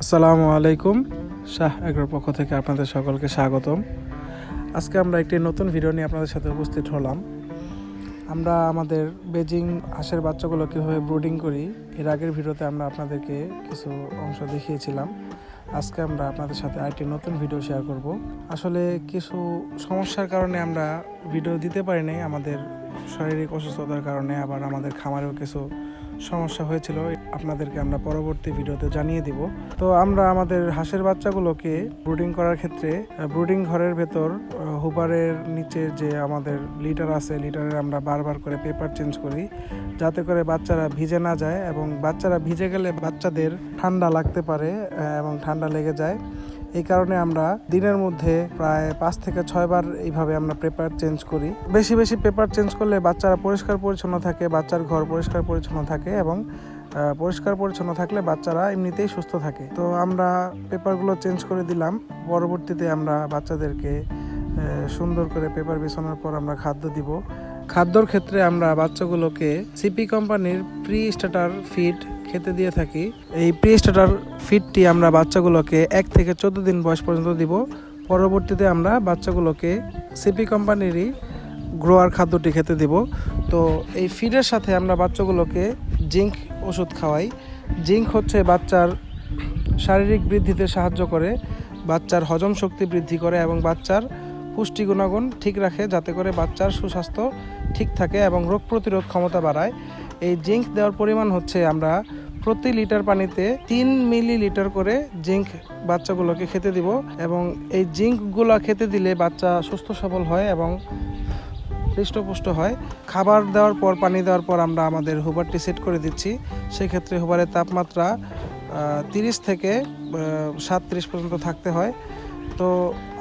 আসসালামু আলাইকুম। শাহ এগ্রোর পক্ষ থেকে আপনাদের সকলকে স্বাগতম। আজকে আমরা একটি নতুন ভিডিও নিয়ে আপনাদের সাথে উপস্থিত হলাম। আমরা আমাদের বেজিং হাঁসের বাচ্চাগুলো কীভাবে ব্রুডিং করি এর আগের ভিডিওতে আমরা আপনাদেরকে কিছু অংশ দেখিয়েছিলাম। আজকে আমরা আপনাদের সাথে আরেকটি নতুন ভিডিও শেয়ার করব। আসলে কিছু সমস্যার কারণে আমরা ভিডিও দিতে পারি নাই, আমাদের শারীরিক অসুস্থতার কারণে, আবার আমাদের খামারেও কিছু সমস্যা হয়েছিল, আপনাদেরকে আমরা পরবর্তী ভিডিওতে জানিয়ে দিব। তো আমরা আমাদের হাঁসের বাচ্চাগুলোকে ব্রুডিং করার ক্ষেত্রে ব্রুডিং ঘরের ভেতর হুবারের নিচে যে আমাদের লিটার আছে, লিটারে আমরা বারবার করে পেপার চেঞ্জ করি যাতে করে বাচ্চারা ভিজে না যায়, এবং বাচ্চারা ভিজে গেলে বাচ্চাদের ঠান্ডা লাগতে পারে এবং ঠান্ডা লেগে যায়। এই কারণে আমরা দিনের মধ্যে প্রায় 5 থেকে 6 বার এইভাবে আমরা পেপার চেঞ্জ করি। বেশি বেশি পেপার চেঞ্জ করলে বাচ্চারা পরিষ্কার পরিচ্ছন্ন থাকে, বাচ্চার ঘর পরিষ্কার পরিচ্ছন্ন থাকে, এবং পরিষ্কার পরিচ্ছন্ন থাকলে বাচ্চারা এমনিতেই সুস্থ থাকে। তো আমরা পেপারগুলো চেঞ্জ করে দিলাম। পরবর্তীতে আমরা বাচ্চাদেরকে সুন্দর করে পেপার বিছানোর পর আমরা খাদ্য দিব। খাদ্যর ক্ষেত্রে আমরা বাচ্চাগুলোকে সিপি কোম্পানির প্রি স্টার্টার ফিড খেতে দিয়ে থাকি। এই প্রি স্টার্টার ফিডটি আমরা বাচ্চাগুলোকে 1 থেকে 14 দিন বয়স পর্যন্ত দিব। পরবর্তীতে আমরা বাচ্চাগুলোকে সিপি কোম্পানিরই গ্রোয়ার খাদ্যটি খেতে দিব। তো এই ফিডের সাথে আমরা বাচ্চাগুলোকে জিঙ্ক ওষুধ খাওয়াই। জিঙ্ক হচ্ছে বাচ্চার শারীরিক বৃদ্ধিতে সাহায্য করে, বাচ্চার হজম শক্তি বৃদ্ধি করে এবং বাচ্চার পুষ্টি গুণাগুণ ঠিক রাখে, যাতে করে বাচ্চার সুস্বাস্থ্য ঠিক থাকে এবং রোগ প্রতিরোধ ক্ষমতা বাড়ায়। এই জিঙ্ক দেওয়ার পরিমাণ হচ্ছে আমরা প্রতি লিটার পানিতে 3 মিলিলিটার করে জিঙ্ক বাচ্চাগুলোকে খেতে দিব, এবং এই জিঙ্কগুলো খেতে দিলে বাচ্চা সুস্থ সবল হয় এবং হৃষ্টপুষ্ট হয়। খাবার দেওয়ার পর, পানি দেওয়ার পর আমরা আমাদের হুবারটি সেট করে দিচ্ছি। সেক্ষেত্রে হুবারের তাপমাত্রা 30 থেকে 37 পর্যন্ত থাকতে হয়। তো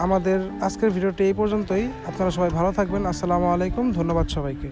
আমাদের আজকের ভিডিওটি এই পর্যন্তই। আপনারা সবাই ভালো থাকবেন। আসসালামু আলাইকুম। ধন্যবাদ সবাইকে।